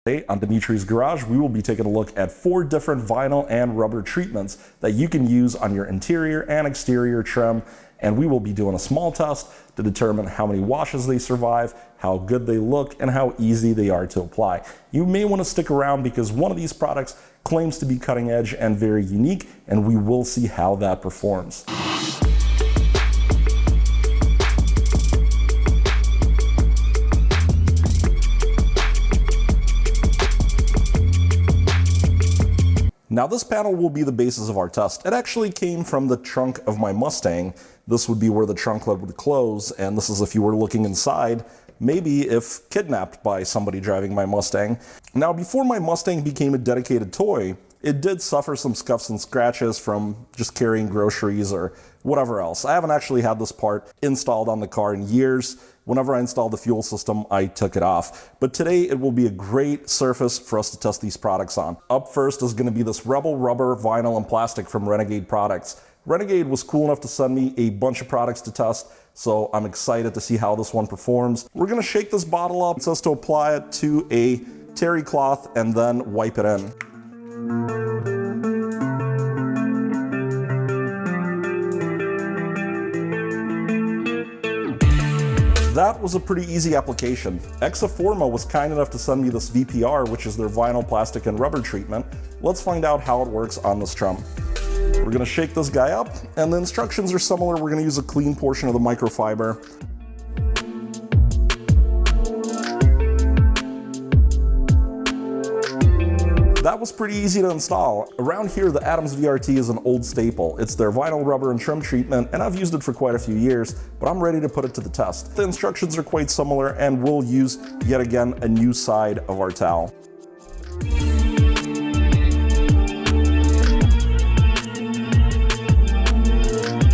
Today on Dimitri's Garage, we will be taking a look at 4 different vinyl and rubber treatments that you can use on your interior and exterior trim, and we will be doing a small test to determine how many washes they survive, how good they look, and how easy they are to apply. You may want to stick around because one of these products claims to be cutting edge and very unique, and we will see how that performs. Now this panel will be the basis of our test. It actually came from the trunk of my Mustang. This would be where the trunk lid would close, and this is if you were looking inside, maybe if kidnapped by somebody driving my Mustang. Now before my Mustang became a dedicated toy, it did suffer some scuffs and scratches from just carrying groceries or whatever else. I haven't actually had this part installed on the car in years. Whenever I installed the fuel system, I took it off. But today it will be a great surface for us to test these products on. Up first is going to be this Rebel rubber, vinyl, and plastic from Renegade products. Renegade was cool enough to send me a bunch of products to test, so I'm excited to see how this one performs. We're going to shake this bottle up. It says to apply it to a terry cloth and then wipe it in. That was a pretty easy application. ExoForma was kind enough to send me this VPR, which is their vinyl, plastic, and rubber treatment. Let's find out how it works on this trim. We're gonna shake this guy up, and the instructions are similar. We're gonna use a clean portion of the microfiber. That was pretty easy to install. Around here, the Adams VRT is an old staple. It's their vinyl, rubber, and trim treatment, and I've used it for quite a few years, but I'm ready to put it to the test. The instructions are quite similar, and we'll use, yet again, a new side of our towel.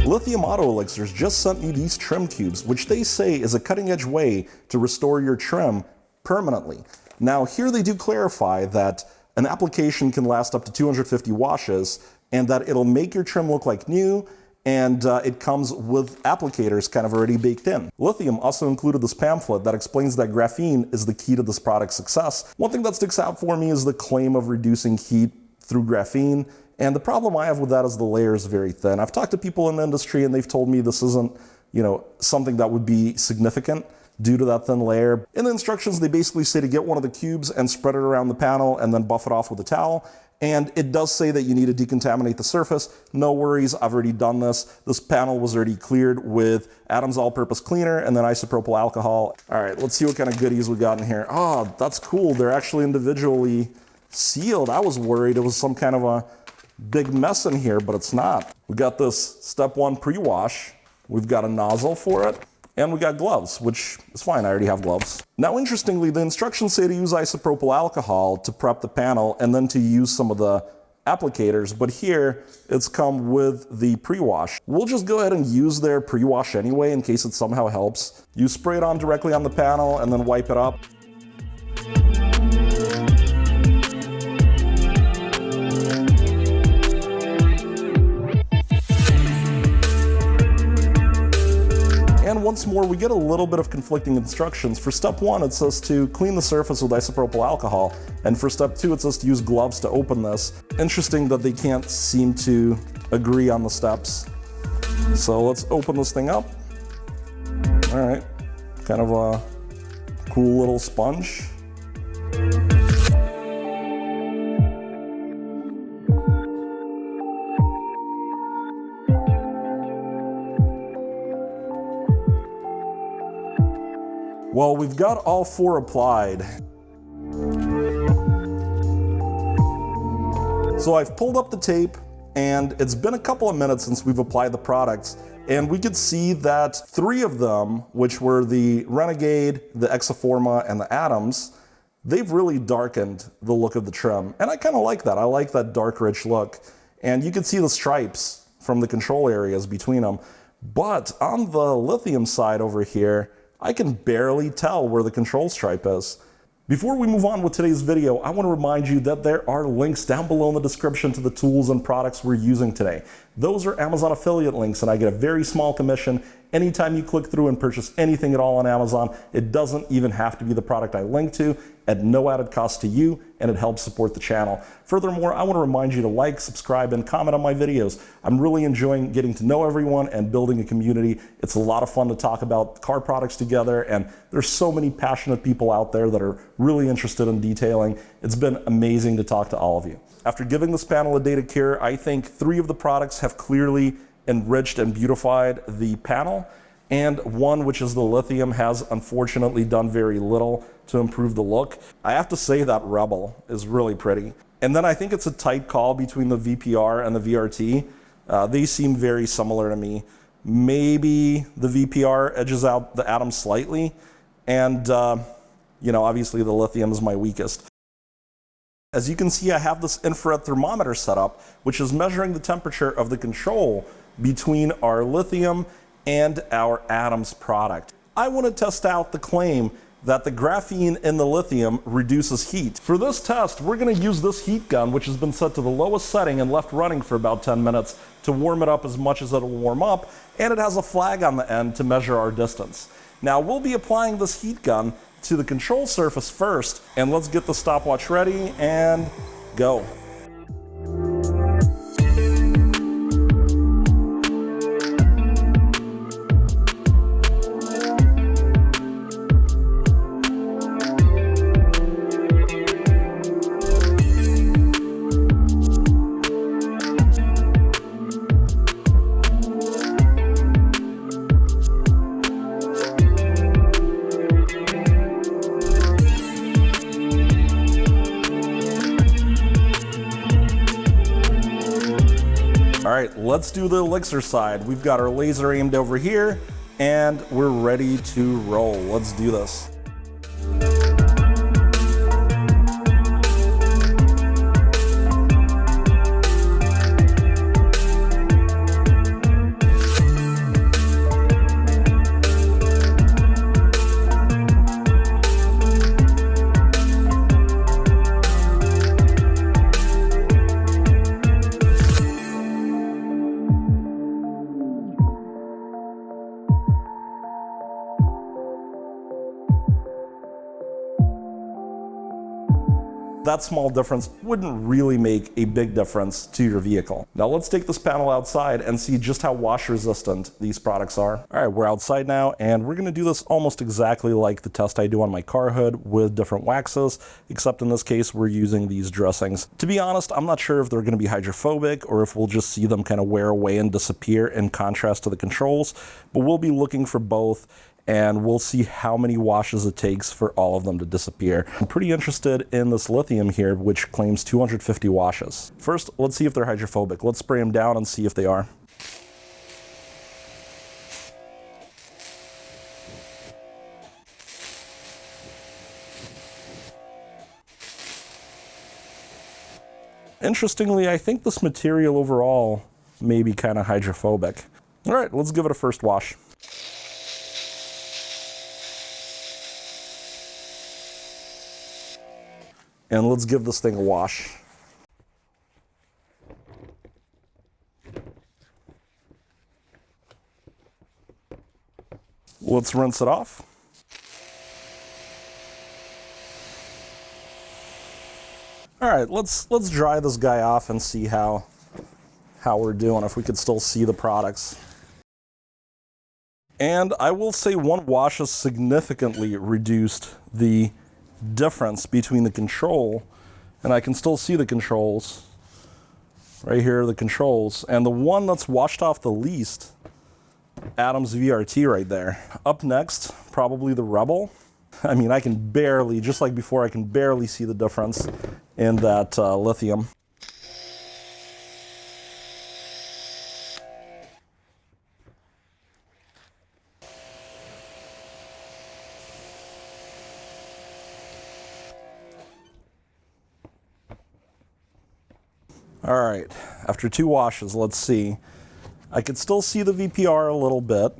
Lithium Auto Elixirs just sent me these trim cubes, which they say is a cutting-edge way to restore your trim permanently. Now, here they do clarify that an application can last up to 250 washes and that it'll make your trim look like new, and it comes with applicators kind of already baked in. Lithium also included this pamphlet that explains that graphene is the key to this product's success. One thing that sticks out for me is the claim of reducing heat through graphene, and the problem I have with that is the layer is very thin. I've talked to people in the industry and they've told me this isn't, something that would be significant due to that thin layer. In the instructions, they basically say to get one of the cubes and spread it around the panel and then buff it off with a towel. And it does say that you need to decontaminate the surface. No worries, I've already done this. This panel was already cleared with Adams all-purpose cleaner and then isopropyl alcohol. All right, let's see what kind of goodies we got in here. Oh, that's cool. They're actually individually sealed. I was worried it was some kind of a big mess in here, but it's not. We got this step 1 pre-wash. We've got a nozzle for it. And we got gloves, which is fine, I already have gloves. Now, interestingly, the instructions say to use isopropyl alcohol to prep the panel and then to use some of the applicators, but here it's come with the pre-wash. We'll just go ahead and use their pre-wash anyway in case it somehow helps. You spray it on directly on the panel and then wipe it up. And once more, we get a little bit of conflicting instructions. For step 1, it says to clean the surface with isopropyl alcohol. And for step 2, it says to use gloves to open this. Interesting that they can't seem to agree on the steps. So let's open this thing up. All right, kind of a cool little sponge. Well, we've got all 4 applied. So I've pulled up the tape, and it's been a couple of minutes since we've applied the products, and we could see that 3 of them, which were the Renegade, the ExoForma, and the Adams, they've really darkened the look of the trim. And I kind of like that. I like that dark, rich look. And you can see the stripes from the control areas between them. But on the lithium side over here, I can barely tell where the control stripe is. Before we move on with today's video, I want to remind you that there are links down below in the description to the tools and products we're using today. Those are Amazon affiliate links, and I get a very small commission anytime you click through and purchase anything at all on Amazon. It doesn't even have to be the product I link to, at no added cost to you, and it helps support the channel. Furthermore, I want to remind you to like, subscribe, and comment on my videos. I'm really enjoying getting to know everyone and building a community. It's a lot of fun to talk about car products together, and there's so many passionate people out there that are really interested in detailing. It's been amazing to talk to all of you. After giving this panel a data cure, I think 3 of the products have clearly enriched and beautified the panel, and one, which is the lithium, has unfortunately done very little to improve the look. I have to say that Rebel is really pretty. And then I think it's a tight call between the VPR and the VRT. They seem very similar to me. Maybe the VPR edges out the Atom slightly, and you know, obviously the lithium is my weakest. As you can see, I have this infrared thermometer set up, which is measuring the temperature of the control between our lithium and our Atoms product. I want to test out the claim that the graphene in the lithium reduces heat. For this test, we're going to use this heat gun, which has been set to the lowest setting and left running for about 10 minutes to warm it up as much as it'll warm up, and it has a flag on the end to measure our distance. Now, we'll be applying this heat gun to the control surface first, and let's get the stopwatch ready and go. All right, let's do the Elixir side. We've got our laser aimed over here, and we're ready to roll. Let's do this. That small difference wouldn't really make a big difference to your vehicle. Now let's take this panel outside and see just how wash resistant these products are. All right, we're outside now, and we're gonna do this almost exactly like the test I do on my car hood with different waxes, except in this case, we're using these dressings. To be honest, I'm not sure if they're gonna be hydrophobic or if we'll just see them kind of wear away and disappear in contrast to the controls, but we'll be looking for both, and we'll see how many washes it takes for all of them to disappear. I'm pretty interested in this lithium here, which claims 250 washes. First, let's see if they're hydrophobic. Let's spray them down and see if they are. Interestingly, I think this material overall may be kind of hydrophobic. All right, let's give it a first wash. And let's give this thing a wash. Let's rinse it off. All right, let's dry this guy off and see how we're doing, if we could still see the products. And I will say one wash has significantly reduced the difference between the control, and I can still see the controls. Right here are the controls, and the one that's washed off the least, Atoms VRT right there. Up next, probably the Rebel. I mean, I can barely, just like before, I can barely see the difference in that lithium. All right, after 2 washes, let's see. I can still see the VPR a little bit.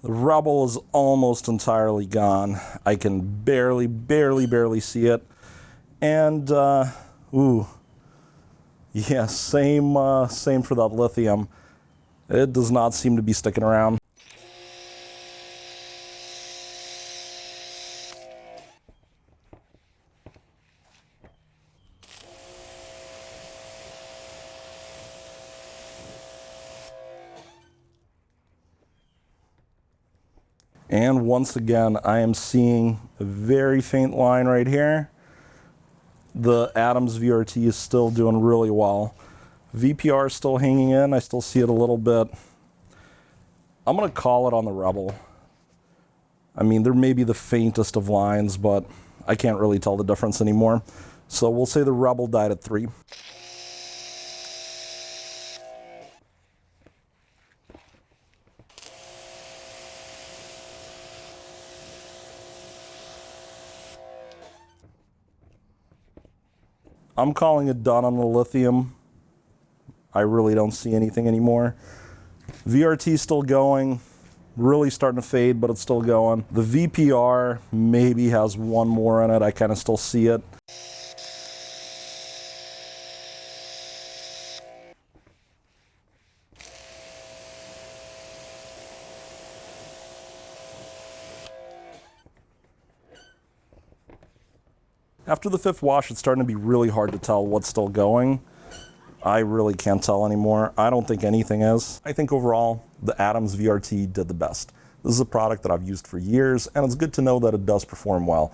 The Rebel is almost entirely gone. I can barely see it. And, ooh, yeah, same for that lithium. It does not seem to be sticking around. And once again, I am seeing a very faint line right here. The Adams VRT is still doing really well. VPR is still hanging in. I still see it a little bit. I'm going to call it on the Rebel. I mean, there may be the faintest of lines, but I can't really tell the difference anymore. So we'll say the Rebel died at 3. I'm calling it done on the lithium. I really don't see anything anymore. VRT still going, really starting to fade, but it's still going. The VPR maybe has one more in it. I kind of still see it. After the 5th wash, it's starting to be really hard to tell what's still going. I really can't tell anymore. I don't think anything is. I think overall, the Adams VRT did the best. This is a product that I've used for years, and it's good to know that it does perform well.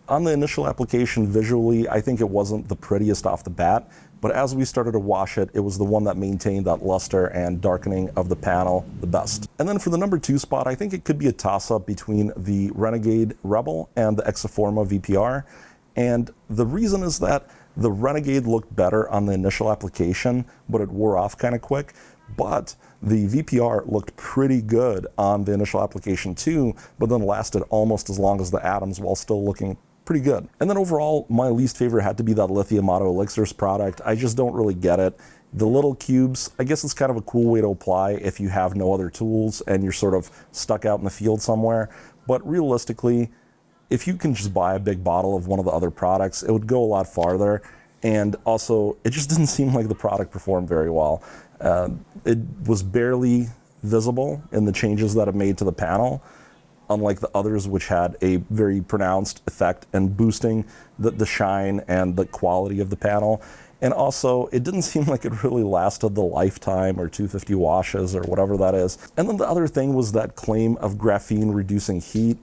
On the initial application, visually, I think it wasn't the prettiest off the bat, but as we started to wash it, it was the one that maintained that luster and darkening of the panel the best. And then for the number 2 spot, I think it could be a toss-up between the Renegade Rebel and the ExoForma VPR. And the reason is that the Renegade looked better on the initial application, but it wore off kind of quick. But the VPR looked pretty good on the initial application too, but then lasted almost as long as the Adams while still looking pretty good. And then overall, my least favorite had to be that Lithium Auto Elixirs product. I just don't really get it. The little cubes, I guess it's kind of a cool way to apply if you have no other tools and you're sort of stuck out in the field somewhere. But realistically, if you can just buy a big bottle of one of the other products, it would go a lot farther. And also, it just didn't seem like the product performed very well. It was barely visible in the changes that it made to the panel, unlike the others, which had a very pronounced effect in boosting the shine and the quality of the panel. And also, it didn't seem like it really lasted the lifetime or 250 washes or whatever that is. And then the other thing was that claim of graphene reducing heat.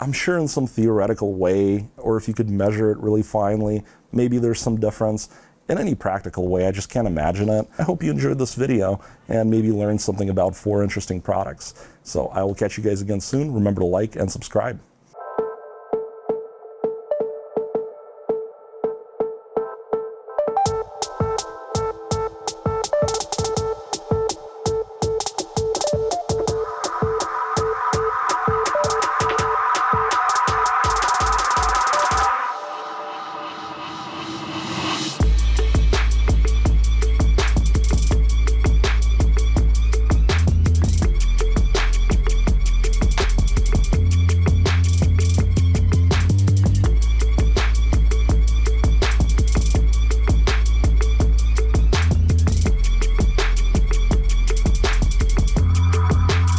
I'm sure in some theoretical way, or if you could measure it really finely, maybe there's some difference. In any practical way, I just can't imagine it. I hope you enjoyed this video and maybe learned something about 4 interesting products. So I will catch you guys again soon. Remember to like and subscribe.